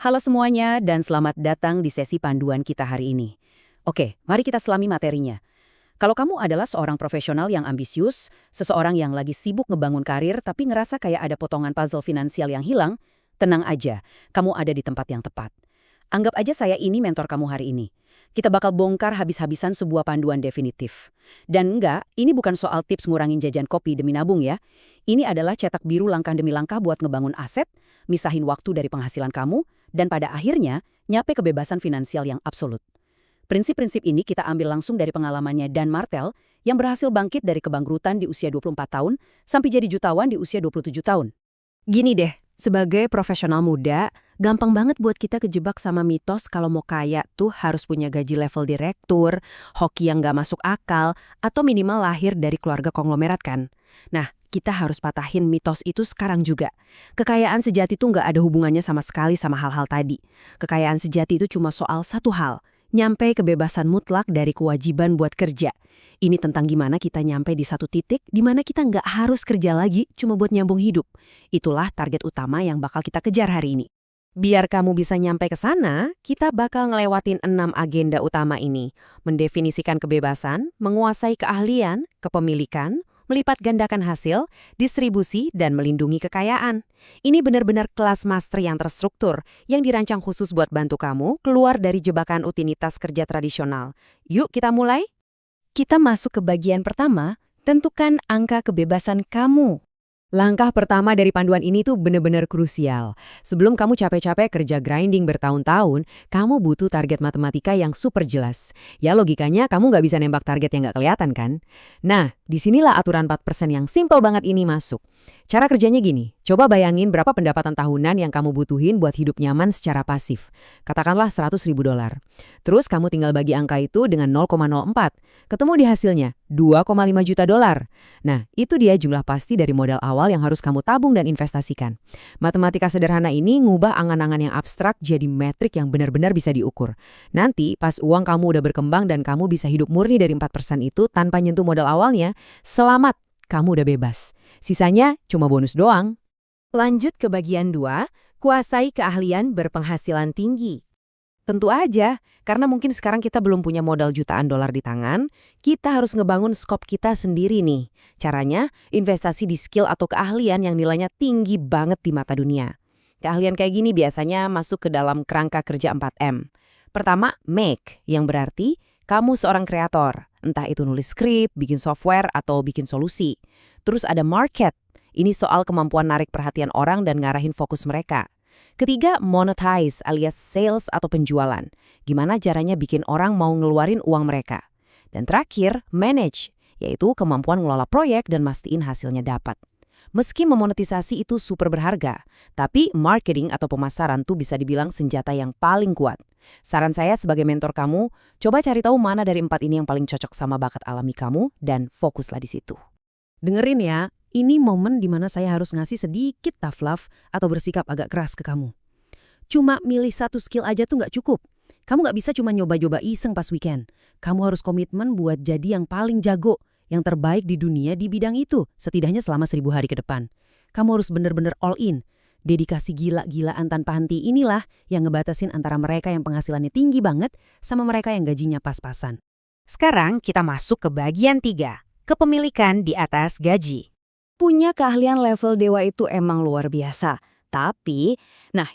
Halo semuanya dan selamat datang di sesi panduan kita hari ini. Oke, mari kita selami materinya. Kalau kamu adalah seorang profesional yang ambisius, seseorang yang lagi sibuk ngebangun karir tapi ngerasa kayak ada potongan puzzle finansial yang hilang, tenang aja, kamu ada di tempat yang tepat. Anggap aja saya ini mentor kamu hari ini. Kita bakal bongkar habis-habisan sebuah panduan definitif. Dan enggak, ini bukan soal tips ngurangin jajan kopi demi nabung ya. Ini adalah cetak biru langkah demi langkah buat ngebangun aset, misahin waktu dari penghasilan kamu, dan pada akhirnya nyampe kebebasan finansial yang absolut. Prinsip-prinsip ini kita ambil langsung dari pengalamannya Dan Martel yang berhasil bangkit dari kebangkrutan di usia 24 tahun sampai jadi jutawan di usia 27 tahun. Gini deh, sebagai profesional muda, gampang banget buat kita kejebak sama mitos kalau mau kaya tuh harus punya gaji level direktur, hoki yang nggak masuk akal, atau minimal lahir dari keluarga konglomerat kan. Nah, kita harus patahin mitos itu sekarang juga. Kekayaan sejati tuh nggak ada hubungannya sama sekali sama hal-hal tadi. Kekayaan sejati itu cuma soal satu hal, nyampe kebebasan mutlak dari kewajiban buat kerja. Ini tentang gimana kita nyampe di satu titik di mana kita nggak harus kerja lagi cuma buat nyambung hidup. Itulah target utama yang bakal kita kejar hari ini. Biar kamu bisa nyampe ke sana, kita bakal ngelewatin 6 agenda utama ini. Mendefinisikan kebebasan, menguasai keahlian, kepemilikan, melipat gandakan hasil, distribusi, dan melindungi kekayaan. Ini benar-benar kelas master yang terstruktur, yang dirancang khusus buat bantu kamu keluar dari jebakan rutinitas kerja tradisional. Yuk kita mulai? Kita masuk ke bagian pertama, tentukan angka kebebasan kamu. Langkah pertama dari panduan ini tuh benar-benar krusial. Sebelum kamu capek-capek kerja grinding bertahun-tahun, kamu butuh target matematika yang super jelas. Ya logikanya kamu nggak bisa nembak target yang nggak kelihatan kan? Nah, disinilah aturan 4% yang simple banget ini masuk. Cara kerjanya gini, coba bayangin berapa pendapatan tahunan yang kamu butuhin buat hidup nyaman secara pasif. Katakanlah $100.000. Terus kamu tinggal bagi angka itu dengan 0,04. Ketemu di hasilnya, $2,5 juta. Nah, itu dia jumlah pasti dari modal awal yang harus kamu tabung dan investasikan. Matematika sederhana ini ngubah angan-angan yang abstrak jadi metrik yang benar-benar bisa diukur. Nanti, pas uang kamu udah berkembang dan kamu bisa hidup murni dari 4% itu tanpa nyentuh modal awalnya, selamat, kamu udah bebas. Sisanya cuma bonus doang. Lanjut ke bagian 2, kuasai keahlian berpenghasilan tinggi. Tentu aja, karena mungkin sekarang kita belum punya modal jutaan dolar di tangan, kita harus ngebangun skop kita sendiri nih. Caranya, investasi di skill atau keahlian yang nilainya tinggi banget di mata dunia. Keahlian kayak gini biasanya masuk ke dalam kerangka kerja 4M. Pertama, make, yang berarti kamu seorang kreator, entah itu nulis skrip, bikin software, atau bikin solusi. Terus ada market, ini soal kemampuan narik perhatian orang dan ngarahin fokus mereka. Ketiga, monetize alias sales atau penjualan. Gimana caranya bikin orang mau ngeluarin uang mereka. Dan terakhir, manage, yaitu kemampuan ngelola proyek dan mastiin hasilnya dapat. Meski memonetisasi itu super berharga, tapi marketing atau pemasaran tuh bisa dibilang senjata yang paling kuat. Saran saya sebagai mentor kamu, coba cari tahu mana dari 4 ini yang paling cocok sama bakat alami kamu dan fokuslah di situ. Dengerin ya. Ini momen di mana saya harus ngasih sedikit tough love atau bersikap agak keras ke kamu. Cuma milih satu skill aja tuh nggak cukup. Kamu nggak bisa cuma nyoba-nyoba iseng pas weekend. Kamu harus komitmen buat jadi yang paling jago, yang terbaik di dunia di bidang itu, setidaknya selama 1000 hari ke depan. Kamu harus bener-bener all in. Dedikasi gila-gilaan tanpa henti inilah yang ngebatasin antara mereka yang penghasilannya tinggi banget sama mereka yang gajinya pas-pasan. Sekarang kita masuk ke bagian 3, kepemilikan di atas gaji. Punya keahlian level dewa itu emang luar biasa. Tapi,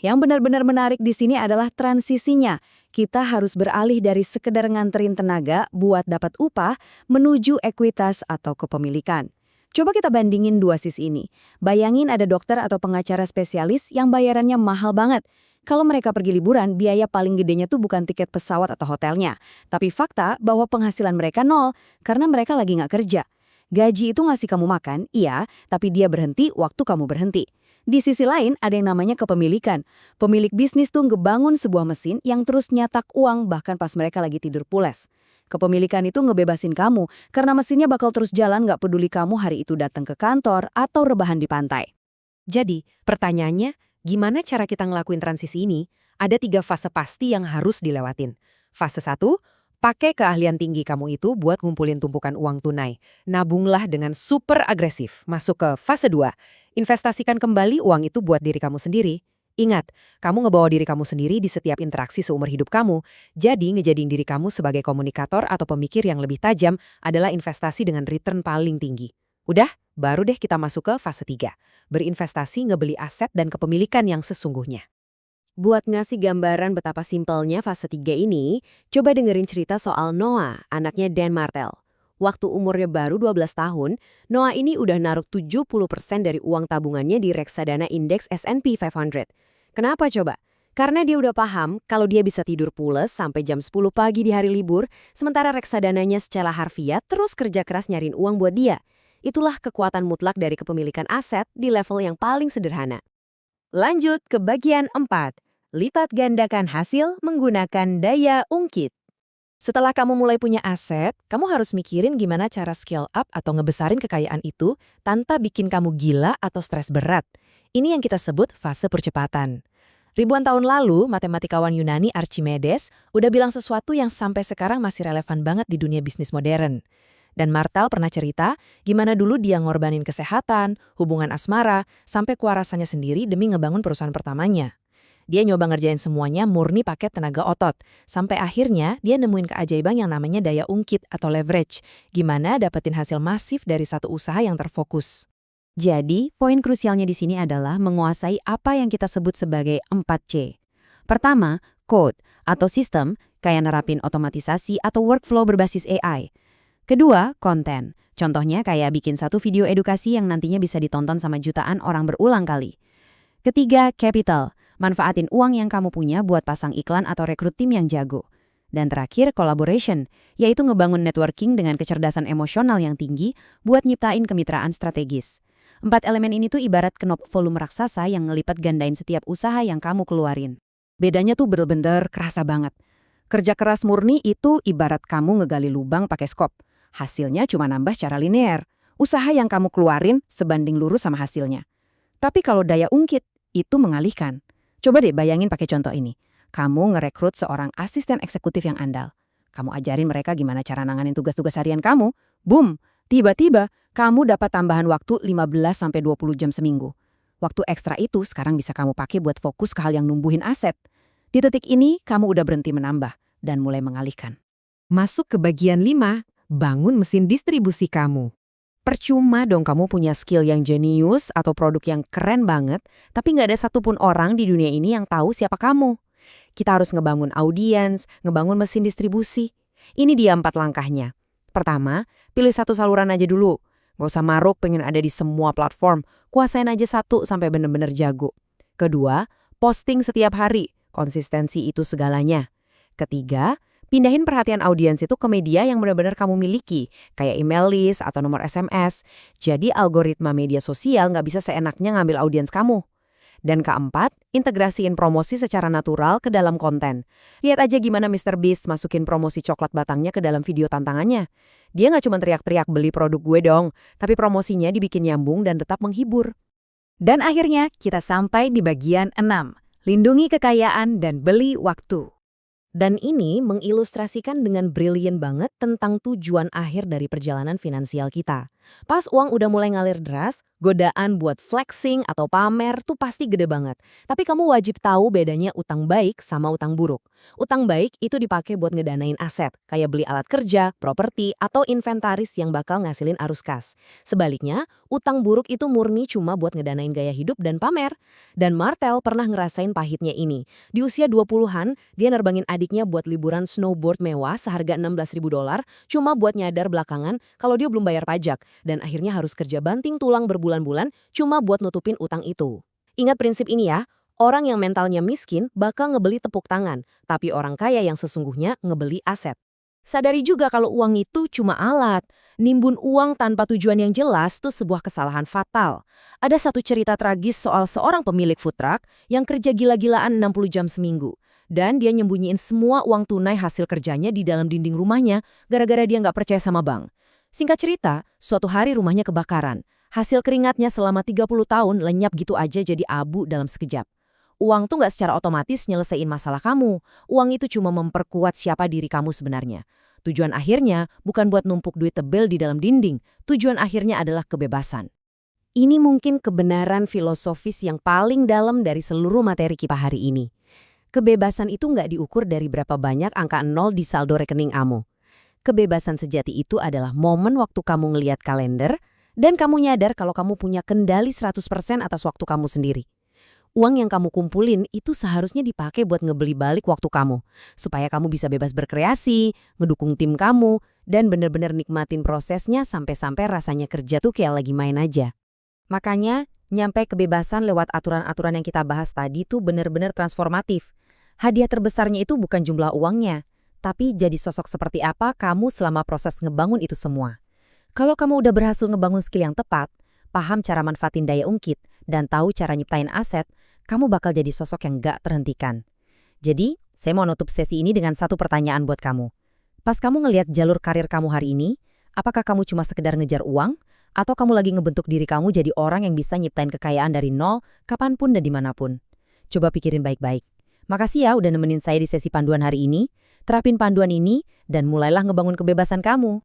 yang benar-benar menarik di sini adalah transisinya. Kita harus beralih dari sekedar nganterin tenaga buat dapat upah menuju ekuitas atau kepemilikan. Coba kita bandingin 2 sisi ini. Bayangin ada dokter atau pengacara spesialis yang bayarannya mahal banget. Kalau mereka pergi liburan, biaya paling gedenya tuh bukan tiket pesawat atau hotelnya. Tapi fakta bahwa penghasilan mereka nol karena mereka lagi nggak kerja. Gaji itu ngasih kamu makan, iya, tapi dia berhenti waktu kamu berhenti. Di sisi lain, ada yang namanya kepemilikan. Pemilik bisnis tuh ngebangun sebuah mesin yang terus nyatak uang bahkan pas mereka lagi tidur pules. Kepemilikan itu ngebebasin kamu, karena mesinnya bakal terus jalan nggak peduli kamu hari itu datang ke kantor atau rebahan di pantai. Jadi, pertanyaannya, gimana cara kita ngelakuin transisi ini? Ada 3 fase pasti yang harus dilewatin. Fase 1, pakai keahlian tinggi kamu itu buat ngumpulin tumpukan uang tunai. Nabunglah dengan super agresif. Masuk ke fase 2. Investasikan kembali uang itu buat diri kamu sendiri. Ingat, kamu ngebawa diri kamu sendiri di setiap interaksi seumur hidup kamu, jadi ngejadiin diri kamu sebagai komunikator atau pemikir yang lebih tajam adalah investasi dengan return paling tinggi. Udah, baru deh kita masuk ke fase 3, berinvestasi ngebeli aset dan kepemilikan yang sesungguhnya. Buat ngasih gambaran betapa simpelnya fase 3 ini, coba dengerin cerita soal Noah, anaknya Dan Martell. Waktu umurnya baru 12 tahun, Noah ini udah naruh 70% dari uang tabungannya di reksadana indeks S&P 500. Kenapa coba? Karena dia udah paham kalau dia bisa tidur pules sampai jam 10 pagi di hari libur, sementara reksadananya secara harfiah terus kerja keras nyariin uang buat dia. Itulah kekuatan mutlak dari kepemilikan aset di level yang paling sederhana. Lanjut ke bagian 4. Lipat gandakan hasil menggunakan daya ungkit. Setelah kamu mulai punya aset, kamu harus mikirin gimana cara scale up atau ngebesarin kekayaan itu tanpa bikin kamu gila atau stres berat. Ini yang kita sebut fase percepatan. Ribuan tahun lalu, matematikawan Yunani Archimedes udah bilang sesuatu yang sampai sekarang masih relevan banget di dunia bisnis modern. Dan Martel pernah cerita gimana dulu dia ngorbanin kesehatan, hubungan asmara, sampai kewarasannya sendiri demi ngebangun perusahaan pertamanya. Dia nyoba ngerjain semuanya murni pakai tenaga otot, sampai akhirnya dia nemuin keajaiban yang namanya daya ungkit atau leverage, gimana dapetin hasil masif dari satu usaha yang terfokus. Jadi, poin krusialnya di sini adalah menguasai apa yang kita sebut sebagai 4C. Pertama, code atau sistem, kayak nerapin otomatisasi atau workflow berbasis AI. Kedua, konten. Contohnya kayak bikin satu video edukasi yang nantinya bisa ditonton sama jutaan orang berulang kali. Ketiga, capital. Manfaatin uang yang kamu punya buat pasang iklan atau rekrut tim yang jago. Dan terakhir, collaboration, yaitu ngebangun networking dengan kecerdasan emosional yang tinggi buat nyiptain kemitraan strategis. 4 elemen ini tuh ibarat knop volume raksasa yang ngelipat gandain setiap usaha yang kamu keluarin. Bedanya tuh bener-bener kerasa banget. Kerja keras murni itu ibarat kamu ngegali lubang pakai skop. Hasilnya cuma nambah secara linear. Usaha yang kamu keluarin sebanding lurus sama hasilnya. Tapi kalau daya ungkit, itu mengalihkan. Coba deh bayangin pakai contoh ini. Kamu ngerekrut seorang asisten eksekutif yang andal. Kamu ajarin mereka gimana cara nanganin tugas-tugas harian kamu. Boom! Tiba-tiba, kamu dapat tambahan waktu 15-20 jam seminggu. Waktu ekstra itu sekarang bisa kamu pakai buat fokus ke hal yang numbuhin aset. Di titik ini, kamu udah berhenti menambah dan mulai mengalihkan. Masuk ke bagian 5, bangun mesin distribusi kamu. Percuma dong kamu punya skill yang jenius atau produk yang keren banget, tapi nggak ada satupun orang di dunia ini yang tahu siapa kamu. Kita harus ngebangun audiens, ngebangun mesin distribusi. Ini dia 4 langkahnya. Pertama, pilih satu saluran aja dulu. Nggak usah maruk pengen ada di semua platform, kuasain aja satu sampai bener-bener jago. Kedua, posting setiap hari, konsistensi itu segalanya. Ketiga, pindahin perhatian audiens itu ke media yang benar-benar kamu miliki, kayak email list atau nomor SMS. Jadi algoritma media sosial nggak bisa seenaknya ngambil audiens kamu. Dan keempat, integrasiin promosi secara natural ke dalam konten. Lihat aja gimana MrBeast masukin promosi coklat batangnya ke dalam video tantangannya. Dia nggak cuma teriak-teriak beli produk gue dong, tapi promosinya dibikin nyambung dan tetap menghibur. Dan akhirnya kita sampai di bagian 6, lindungi kekayaan dan beli waktu. Dan ini mengilustrasikan dengan brilian banget tentang tujuan akhir dari perjalanan finansial kita. Pas uang udah mulai ngalir deras, godaan buat flexing atau pamer tuh pasti gede banget. Tapi kamu wajib tahu bedanya utang baik sama utang buruk. Utang baik itu dipakai buat ngedanain aset, kayak beli alat kerja, properti, atau inventaris yang bakal ngasilin arus kas. Sebaliknya, utang buruk itu murni cuma buat ngedanain gaya hidup dan pamer. Dan Martel pernah ngerasain pahitnya ini. Di usia 20-an, dia nerbangin adiknya buat liburan snowboard mewah seharga $16.000 cuma buat nyadar belakangan kalau dia belum bayar pajak dan akhirnya harus kerja banting tulang berbulan-bulan cuma buat nutupin utang itu. Ingat prinsip ini ya, orang yang mentalnya miskin bakal ngebeli tepuk tangan, tapi orang kaya yang sesungguhnya ngebeli aset. Sadari juga kalau uang itu cuma alat. Nimbun uang tanpa tujuan yang jelas tuh sebuah kesalahan fatal. Ada satu cerita tragis soal seorang pemilik food truck yang kerja gila-gilaan 60 jam seminggu. Dan dia nyembunyiin semua uang tunai hasil kerjanya di dalam dinding rumahnya gara-gara dia nggak percaya sama bank. Singkat cerita, suatu hari rumahnya kebakaran. Hasil keringatnya selama 30 tahun lenyap gitu aja jadi abu dalam sekejap. Uang tuh nggak secara otomatis nyelesain masalah kamu. Uang itu cuma memperkuat siapa diri kamu sebenarnya. Tujuan akhirnya bukan buat numpuk duit tebel di dalam dinding. Tujuan akhirnya adalah kebebasan. Ini mungkin kebenaran filosofis yang paling dalam dari seluruh materi kita hari ini. Kebebasan itu nggak diukur dari berapa banyak angka nol di saldo rekening kamu. Kebebasan sejati itu adalah momen waktu kamu ngelihat kalender dan kamu nyadar kalau kamu punya kendali 100% atas waktu kamu sendiri. Uang yang kamu kumpulin itu seharusnya dipakai buat ngebeli balik waktu kamu, supaya kamu bisa bebas berkreasi, ngedukung tim kamu, dan bener-bener nikmatin prosesnya sampai-sampai rasanya kerja tuh kayak lagi main aja. Makanya, nyampe kebebasan lewat aturan-aturan yang kita bahas tadi tuh bener-bener transformatif. Hadiah terbesarnya itu bukan jumlah uangnya, tapi jadi sosok seperti apa kamu selama proses ngebangun itu semua. Kalau kamu udah berhasil ngebangun skill yang tepat, paham cara manfaatin daya ungkit, dan tahu cara nyiptain aset, kamu bakal jadi sosok yang gak terhentikan. Jadi, saya mau nutup sesi ini dengan satu pertanyaan buat kamu. Pas kamu ngelihat jalur karir kamu hari ini, apakah kamu cuma sekedar ngejar uang, atau kamu lagi ngebentuk diri kamu jadi orang yang bisa nyiptain kekayaan dari nol, kapanpun dan dimanapun? Coba pikirin baik-baik. Makasih ya udah nemenin saya di sesi panduan hari ini. Terapin panduan ini, dan mulailah ngebangun kebebasan kamu.